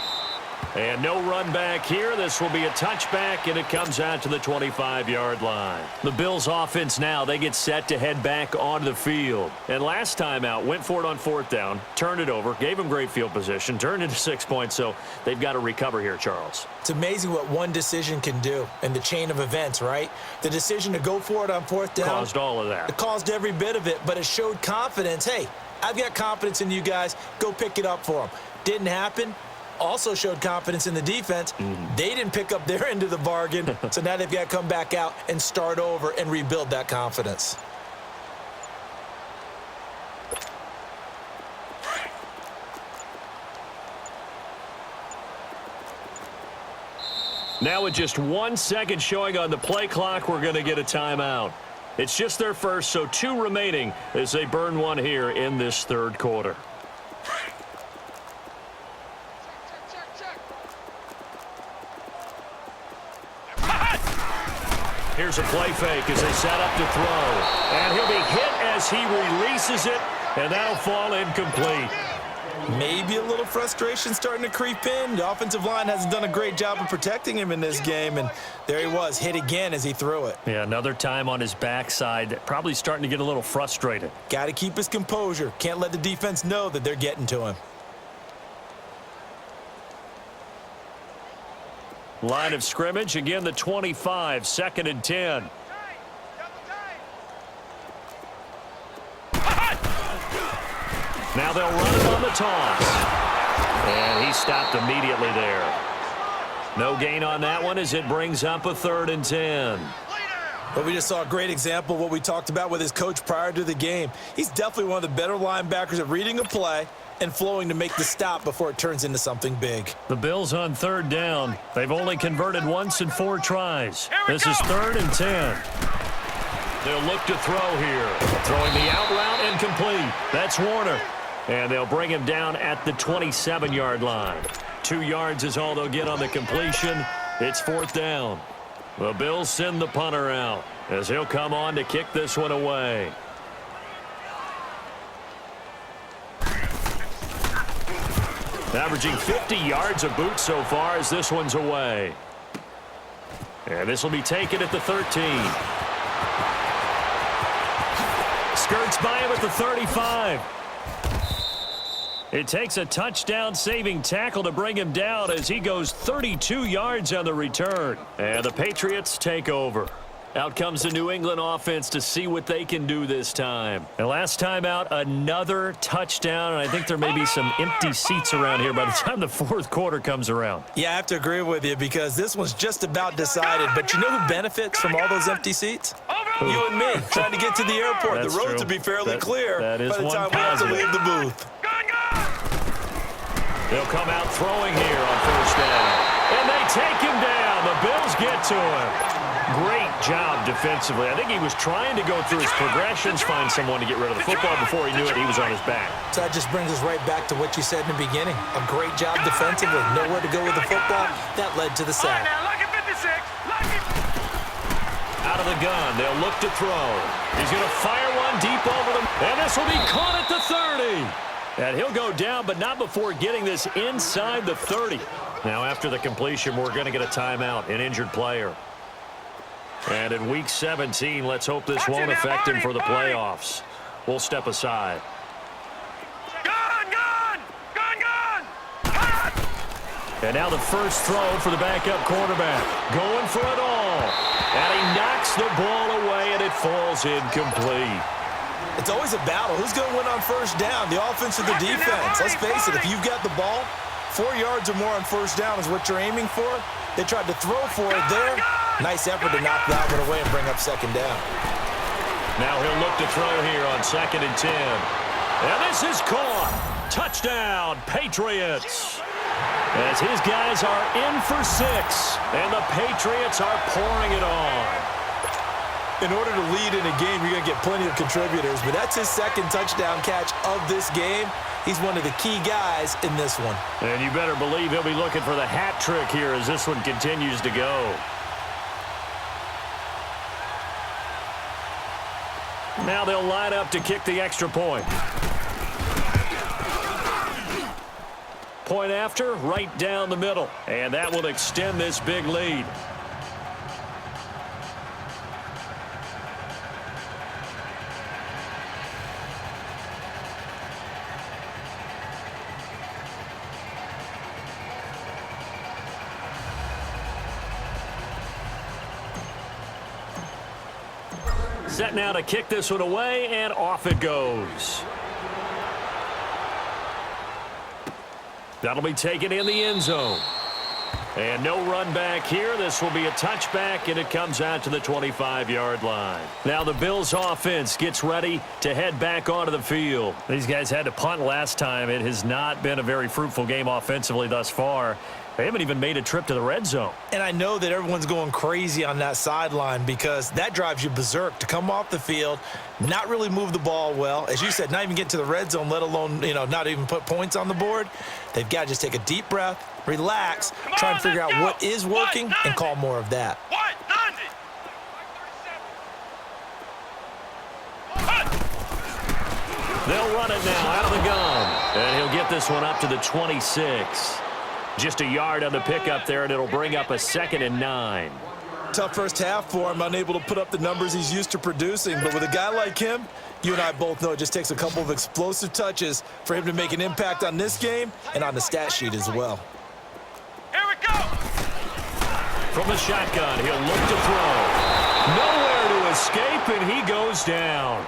And no run back here. This will be a touchback, and it comes out to the 25-yard line. The Bills offense now, they get set to head back onto the field. And last time out, went for it on 4th down, turned it over, gave them great field position, turned into 6 points, so they've got to recover here, Charles. It's amazing what one decision can do in the chain of events, right? The decision to go for it on 4th down. Caused all of that. It caused every bit of it, but it showed confidence. Hey, I've got confidence in you guys. Go pick it up for them. Didn't happen. Also showed confidence in the defense. They didn't pick up their end of the bargain, so now they've got to come back out and start over and rebuild that confidence. Now with just 1 second showing on the play clock, we're going to get a timeout. It's just their first, so 2 remaining as they burn one here in this 3rd quarter. Here's a play fake as they set up to throw. And he'll be hit as he releases it, and that'll fall incomplete. Maybe a little frustration starting to creep in. The offensive line hasn't done a great job of protecting him in this game, and there he was, hit again as he threw it. Yeah, another time on his backside, probably starting to get a little frustrated. Got to keep his composure. Can't let the defense know that they're getting to him. Line of scrimmage, again the 25, 2nd and 10. Now they'll run it on the toss. And he stopped immediately there. No gain on that one as it brings up a 3rd and 10. But we just saw a great example of what we talked about with his coach prior to the game. He's definitely one of the better linebackers at reading a play and flowing to make the stop before it turns into something big. The Bills on 3rd down. They've only converted once in 4 tries. This is 3rd and 10. They'll look to throw here. Throwing the out route and complete. That's Warner. And they'll bring him down at the 27-yard line. 2 yards is all they'll get on the completion. It's 4th down. The Bills send the punter out as he'll come on to kick this one away. Averaging 50 yards a boot so far as this one's away. And this will be taken at the 13. Skirts by him at the 35. It takes a touchdown-saving tackle to bring him down as he goes 32 yards on the return. And the Patriots take over. Out comes the New England offense to see what they can do this time. And last time out, another touchdown, and I think there may be some empty seats around here by the time the 4th quarter comes around. Yeah, I have to agree with you because this one's just about decided. But you know who benefits from all those empty seats? You and me, trying to get to the airport. That's the roads true. will be fairly clear that is by the one time we have to positive. leave the booth. They'll come out throwing here on 1st down. And they take him down. The Bills get to him. Great job defensively. I think he was trying to go through his progressions, find someone to get rid of the football. Before he knew it, he was on his back. So that just brings us right back to what you said in the beginning. A great job defensively. Nowhere to go with the football. That led to the sack. Out of the gun, they'll look to throw. He's going to fire one deep over them. And this will be caught at the 30. And he'll go down, but not before getting this inside the 30. Now, after the completion, we're going to get a timeout, an injured player. And in Week 17, let's hope this won't affect him for the playoffs. We'll step aside. And now the first throw for the backup quarterback. Going for it all. And he knocks the ball away, and it falls incomplete. It's always a battle. Who's going to win on 1st down, the offense or the defense? Let's face it, if you've got the ball, 4 yards or more on 1st down is what you're aiming for. They tried to throw for it there. Nice effort to knock that one away and bring up 2nd down. Now he'll look to throw here on 2nd and 10. And this is caught. Touchdown, Patriots. As his guys are in for 6, and the Patriots are pouring it on. In order to lead in a game, you're going to get plenty of contributors, but that's his 2nd touchdown catch of this game. He's one of the key guys in this one. And you better believe he'll be looking for the hat trick here as this one continues to go. Now they'll line up to kick the extra point. Point after, right down the middle. And that will extend this big lead. Set now to kick this one away, and off it goes. That'll be taken in the end zone. And no run back here. This will be a touchback, and it comes out to the 25-yard line. Now the Bills offense gets ready to head back onto the field. These guys had to punt last time. It has not been a very fruitful game offensively thus far. They haven't even made a trip to the red zone. And I know that everyone's going crazy on that sideline because that drives you berserk to come off the field, not really move the ball well. As you said, not even get to the red zone, let alone, not even put points on the board. They've got to just take a deep breath, relax, try and figure out what is working and call more of that. They'll run it now out of the gun. And he'll get this one up to the 26. Just a yard on the pickup there, and it'll bring up a 2nd and 9. Tough first half for him, unable to put up the numbers he's used to producing. But with a guy like him, you and I both know it just takes a couple of explosive touches for him to make an impact on this game and on the stat sheet as well. Here we go. From the shotgun, he'll look to throw. Nowhere to escape, and he goes down.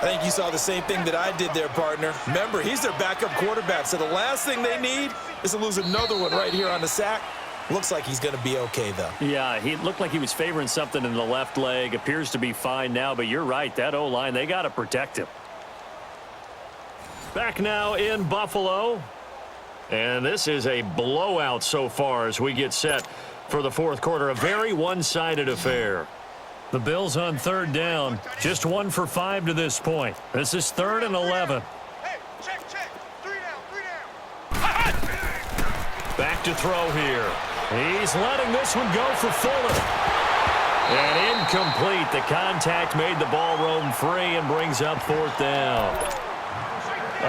I think you saw the same thing that I did there, partner. Remember, he's their backup quarterback, so the last thing they need is to lose another one right here on the sack. Looks like he's going to be okay, though. Yeah, he looked like he was favoring something in the left leg. Appears to be fine now, but you're right. That O-line, they got to protect him. Back now in Buffalo. And this is a blowout so far as we get set for the 4th quarter. A very one-sided affair. The Bills on third down. Just 1 for 5 to this point. This is 3rd and 11. Hey, check. 3 down. Back to throw here. He's letting this one go for Fuller. And incomplete. The contact made the ball roam free and brings up 4th down.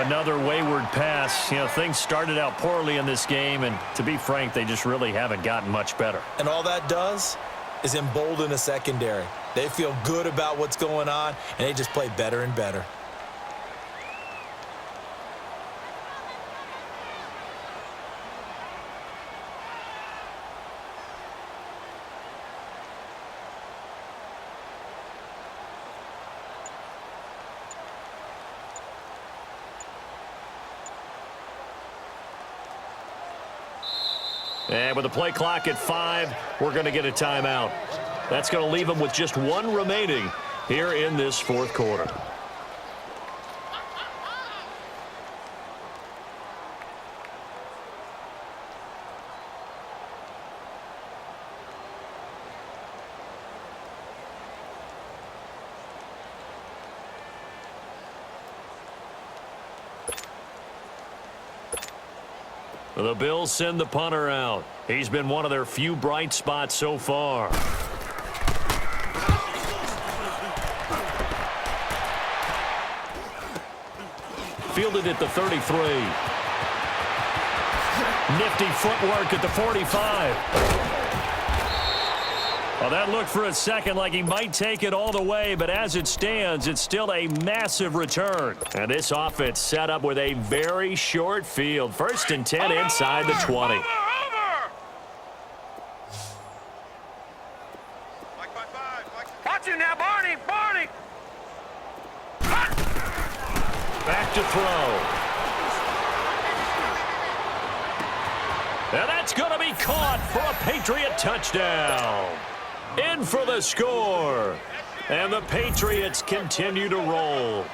Another wayward pass. You know, things started out poorly in this game, and to be frank, they just really haven't gotten much better. And all that does is embolden a secondary. They feel good about what's going on, and they just play better and better. And with the play clock at 5, we're going to get a timeout. That's going to leave them with just 1 remaining here in this 4th quarter. The Bills send the punter out. He's been one of their few bright spots so far. Fielded at the 33. Nifty footwork at the 45. Well, that looked for a second like he might take it all the way, but as it stands, it's still a massive return. And this offense set up with a very short field. 1st and 10 inside the 20. Over. Watch it now, Barney. Back to throw. And that's going to be caught for a Patriot touchdown. In for the score. And the Patriots continue to roll.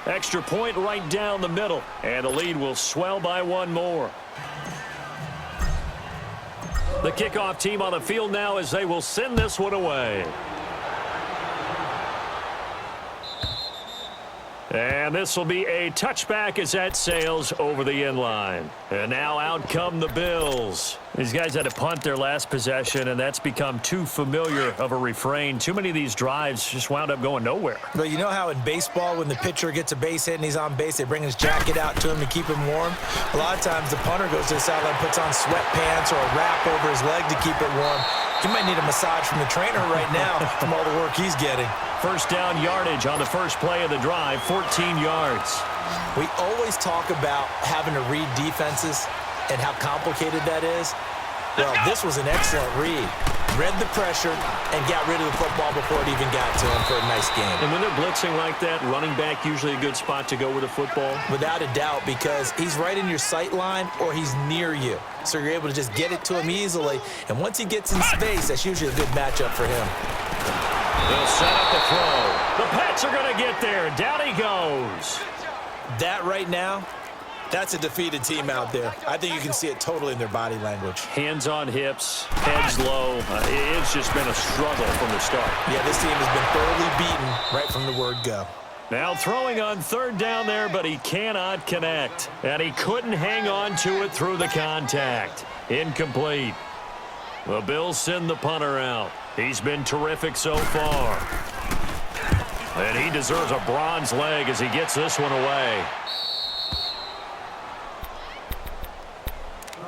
Extra point right down the middle. And the lead will swell by 1 more. The kickoff team on the field now as they will send this one away. And this will be a touchback as that sails over the end line. And now out come the Bills. These guys had to punt their last possession, and that's become too familiar of a refrain. Too many of these drives just wound up going nowhere. But you know how in baseball, when the pitcher gets a base hit and he's on base, they bring his jacket out to him to keep him warm? A lot of times the punter goes to the sideline, puts on sweatpants or a wrap over his leg to keep it warm. He might need a massage from the trainer right now from all the work he's getting. 1st down yardage on the first play of the drive, 14 yards. We always talk about having to read defenses and how complicated that is. Well, this was an excellent read. Read the pressure and got rid of the football before it even got to him for a nice game. And when they're blitzing like that, running back usually a good spot to go with the football? Without a doubt, because he's right in your sight line or he's near you. So you're able to just get it to him easily. And once he gets in space, that's usually a good matchup for him. They'll set up the throw. The Pats are going to get there. Down he goes. That right now, that's a defeated team out there. I think you can see it totally in their body language. Hands on hips, heads low. It's just been a struggle from the start. Yeah, this team has been thoroughly beaten right from the word go. Now throwing on 3rd down there, but he cannot connect. And he couldn't hang on to it through the contact. Incomplete. The Bills send the punter out. He's been terrific so far. And he deserves a bronze leg as he gets this one away.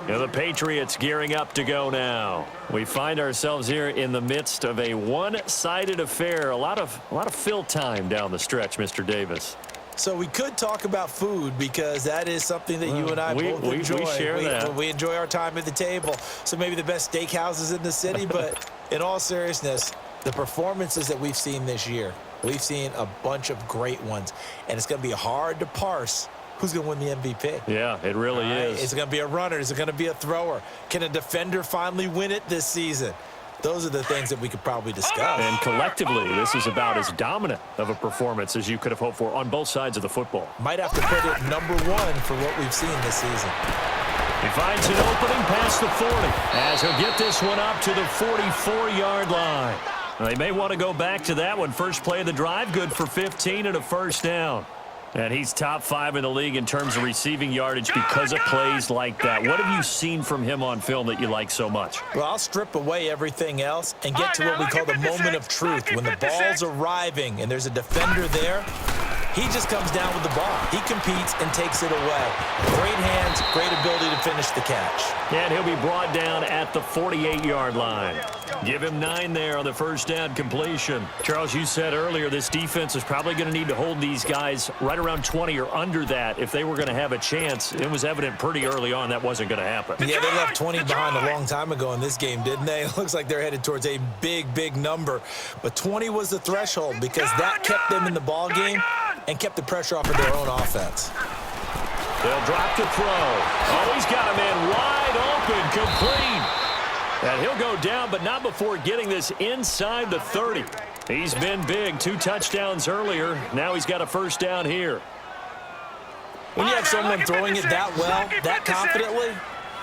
And the Patriots gearing up to go now. We find ourselves here in the midst of a one-sided affair. A lot of fill time down the stretch, Mr. Davis. So we could talk about food because that is something that you and I both enjoy. We share that. We enjoy our time at the table. So maybe the best steakhouses in the city, but in all seriousness, the performances that we've seen this year, we've seen a bunch of great ones, and it's going to be hard to parse who's going to win the MVP. Yeah, it really is. Is it going to be a runner? Is it going to be a thrower? Can a defender finally win it this season? Those are the things that we could probably discuss. And collectively, this is about as dominant of a performance as you could have hoped for on both sides of the football. Might have to put it #1 for what we've seen this season. He finds an opening past the 40 as he'll get this one up to the 44-yard line. They may want to go back to that one. First play of the drive, good for 15 and a first down. And he's top 5 in the league in terms of receiving yardage because of plays like that. What have you seen from him on film that you like so much? Well, I'll strip away everything else and get to what we call the moment of truth. When the ball's arriving and there's a defender there, he just comes down with the ball. He competes and takes it away. Great hands, great ability to finish the catch. And he'll be brought down at the 48-yard line. Give him 9 there on the first down completion. Charles, you said earlier this defense is probably going to need to hold these guys right around 20 or under that if they were going to have a chance. It was evident pretty early on that wasn't going to happen. Yeah, they left 20 behind a long time ago in this game, didn't they? It looks like they're headed towards a big, big number. But 20 was the threshold because that kept them in the ball game and kept the pressure off of their own offense. They'll drop to throw. Oh, he's got a man wide open, complete. And he'll go down, but not before getting this inside the 30. He's been big, 2 touchdowns earlier. Now he's got a first down here. When you have someone throwing it that well, that confidently,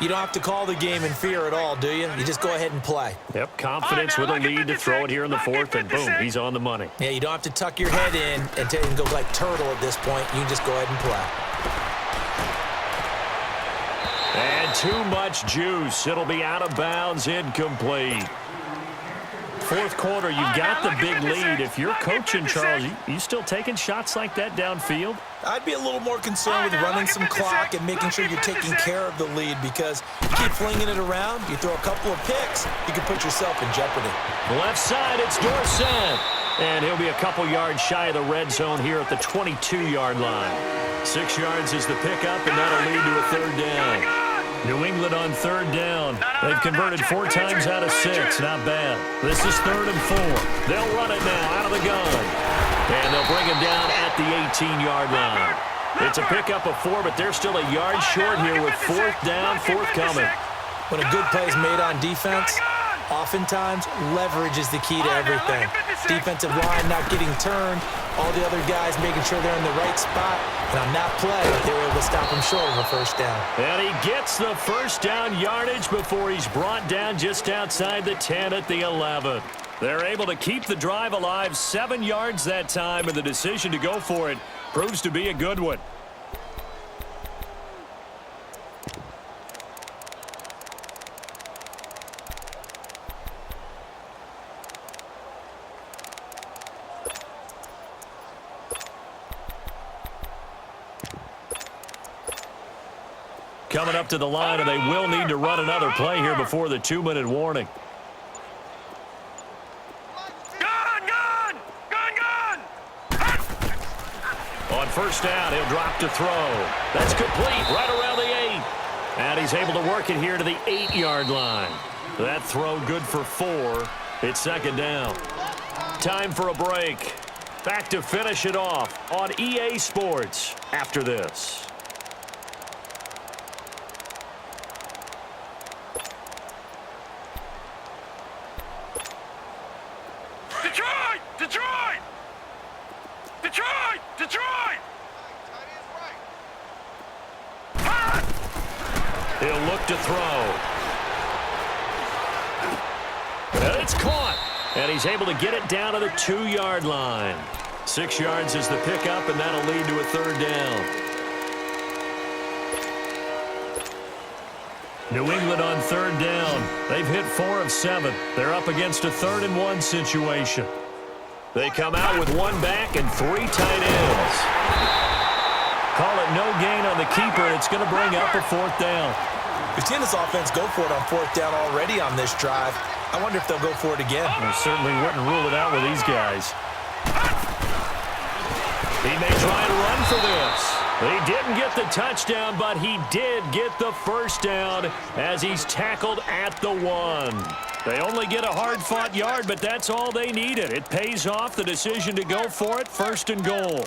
you don't have to call the game in fear at all, do you? You just go ahead and play. Yep, confidence with a lead to throw it here in the 4th, and boom, he's on the money. Yeah, you don't have to tuck your head in and go like turtle at this point. You can just go ahead and play. And too much juice. It'll be out of bounds, incomplete. 4th quarter, you've got the big lead. If you're coaching, Charles, you still taking shots like that downfield? I'd be a little more concerned with running some clock and making sure you're taking care of the lead because you keep flinging it around, you throw a couple of picks, you can put yourself in jeopardy. Left side, it's Dorsett. And he'll be a couple yards shy of the red zone here at the 22-yard line. 6 yards is the pickup, and that'll lead to a 3rd down. New England on 3rd down. They've converted 4 times out of 6. Not bad. This is 3rd and 4. They'll run it now out of the gun. And they'll bring him down at the 18-yard line. It's a pickup of 4, but they're still a yard short here with 4th down, 4th coming. When a good play is made on defense, oftentimes leverage is the key to everything. Defensive line not getting turned, all the other guys making sure they're in the right spot, and on that play, they were able to stop him short of a first down. And he gets the first down yardage before he's brought down just outside the 10 at the 11. They're able to keep the drive alive, 7 yards that time, and the decision to go for it proves to be a good one. Coming up to the line, and they will need to run another play here before the 2-minute warning. On first down, he'll drop to throw. That's complete right around the 8. And he's able to work it here to the 8-yard line. That throw good for 4. It's 2nd down. Time for a break. Back to finish it off on EA Sports after this. Detroit! Detroit! Detroit! Detroit! He'll look to throw. And it's caught. And he's able to get it down to the 2-yard line. 6 yards is the pickup, and that'll lead to a 3rd down. New England on 3rd down. They've hit 4 of 7. They're up against a 3rd and 1 situation. They come out with 1 back and 3 tight ends. Call it no gain on the keeper, and it's going to bring up a 4th down. We've seen this offense go for it on 4th down already on this drive. I wonder if they'll go for it again. We certainly wouldn't rule it out with these guys. He may try and run for this. He didn't get the touchdown, but he did get the first down as he's tackled at the 1. They only get a hard-fought yard, but that's all they needed. It pays off the decision to go for it, 1st and goal.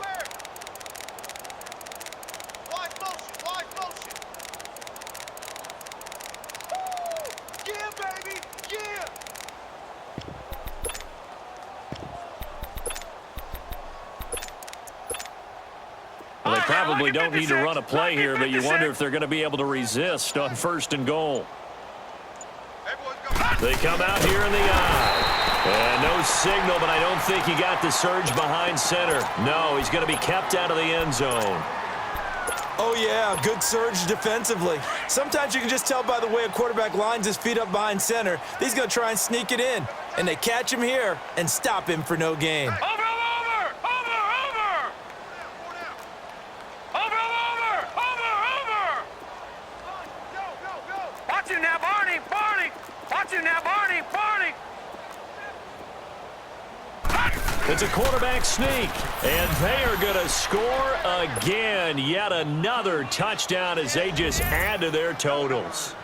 probably don't need to run a play here, but you wonder if they're going to be able to resist on 1st and goal. They come out here in the eye. And no signal, but I don't think he got the surge behind center. No, he's going to be kept out of the end zone. Oh, yeah, good surge defensively. Sometimes you can just tell by the way a quarterback lines his feet up behind center. He's going to try and sneak it in. And they catch him here and stop him for no gain. Over! Watch him now, Barney! Watch him now, Barney! It's a quarterback sneak, and they are going to score again. Yet another touchdown as they just add to their totals.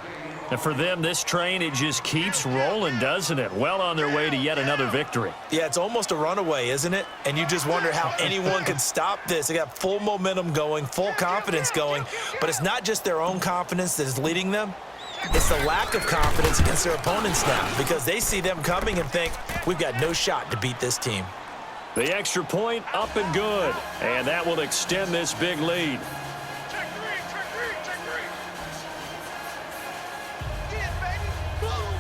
And for them, this train, it just keeps rolling, doesn't it? Well on their way to yet another victory. Yeah, it's almost a runaway, isn't it? And you just wonder how anyone could stop this. They got full momentum going, full confidence going. But it's not just their own confidence that is leading them. It's the lack of confidence against their opponents now because they see them coming and think, we've got no shot to beat this team. The extra point up and good, and that will extend this big lead. Check three. Get, baby. Boom.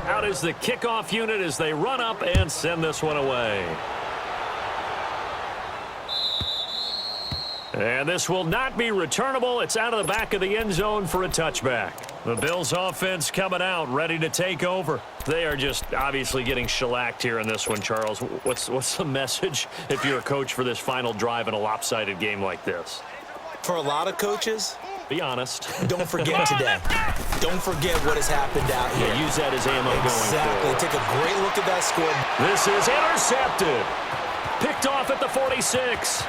Out is the kickoff unit as they run up and send this one away. And this will not be returnable. It's out of the back of the end zone for a touchback. The Bills offense coming out, ready to take over. They are just obviously getting shellacked here in this one, Charles. What's the message if you're a coach for this final drive in a lopsided game like this? For a lot of coaches, be honest. Don't forget today. Don't forget what has happened out here. Yeah, use that as ammo going Exactly. forward. Take a great look at that score. This is intercepted. Picked off at the 46.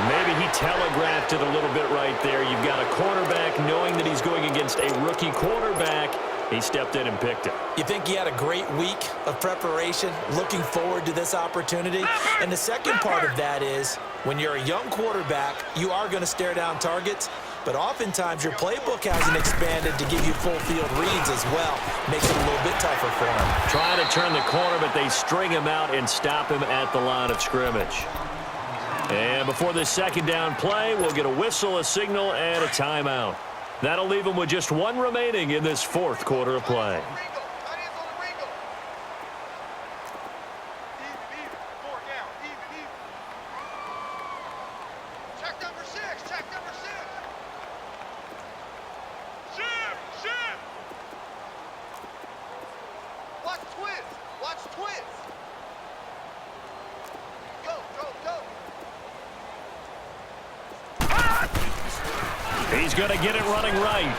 Maybe he telegraphed it a little bit right there. You've got a quarterback knowing that he's going against a rookie quarterback. He stepped in and picked it. You think he had a great week of preparation, looking forward to this opportunity? And the second part of that is, when you're a young quarterback, you are going to stare down targets, but oftentimes your playbook hasn't expanded to give you full field reads as well. Makes it a little bit tougher for him. Trying to turn the corner, but they string him out and stop him at the line of scrimmage. And before this second down play, we'll get a whistle, a signal, and a timeout. That'll leave them with just one remaining in this fourth quarter of play. He's going to get it running right.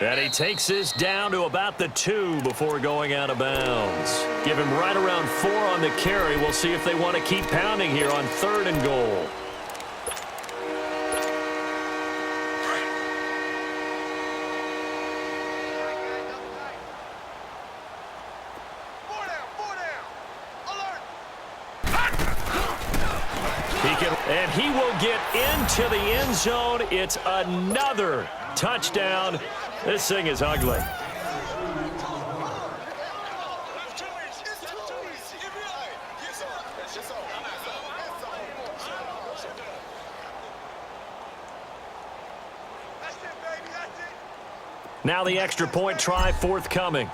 And he takes this down to about the 2 before going out of bounds. Give him right around 4 on the carry. We'll see if they want to keep pounding here on 3rd and goal. And he will get into the end zone. It's another touchdown. This thing is ugly. Now the extra point try forthcoming.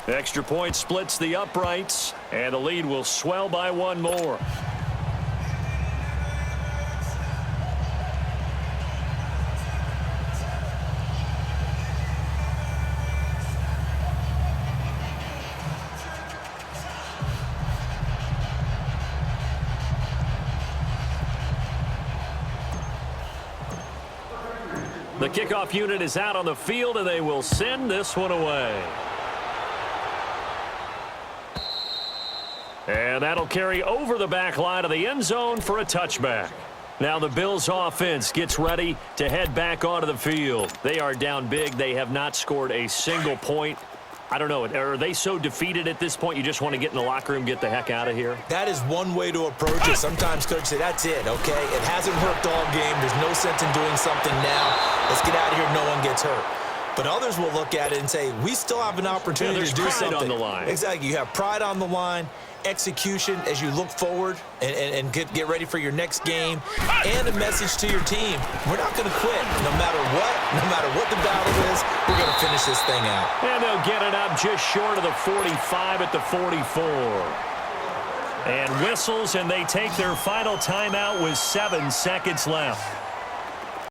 Extra point splits the uprights, and the lead will swell by 1 more. The kickoff unit is out on the field, and they will send this one away. And that'll carry over the back line of the end zone for a touchback. Now the Bills offense gets ready to head back onto the field. They are down big. They have not scored a single point I don't know. Are they so defeated at this point you just want to get in the locker room, get the heck out of here? That is one way to approach it. Sometimes coaches say, that's it, okay? It hasn't worked all game. There's no sense in doing something now. Let's get out of here. No one gets hurt. But others will look at it and say, we still have an opportunity to do something. There's pride on the line. Exactly. You have pride on the line, execution as you look forward and get ready for your next game, and a message to your team. We're not going to quit no matter what the battle is. We're going to finish this thing out. And they'll get it up just short of the 45 at the 44. And whistles, and they take their final timeout with 7 seconds left.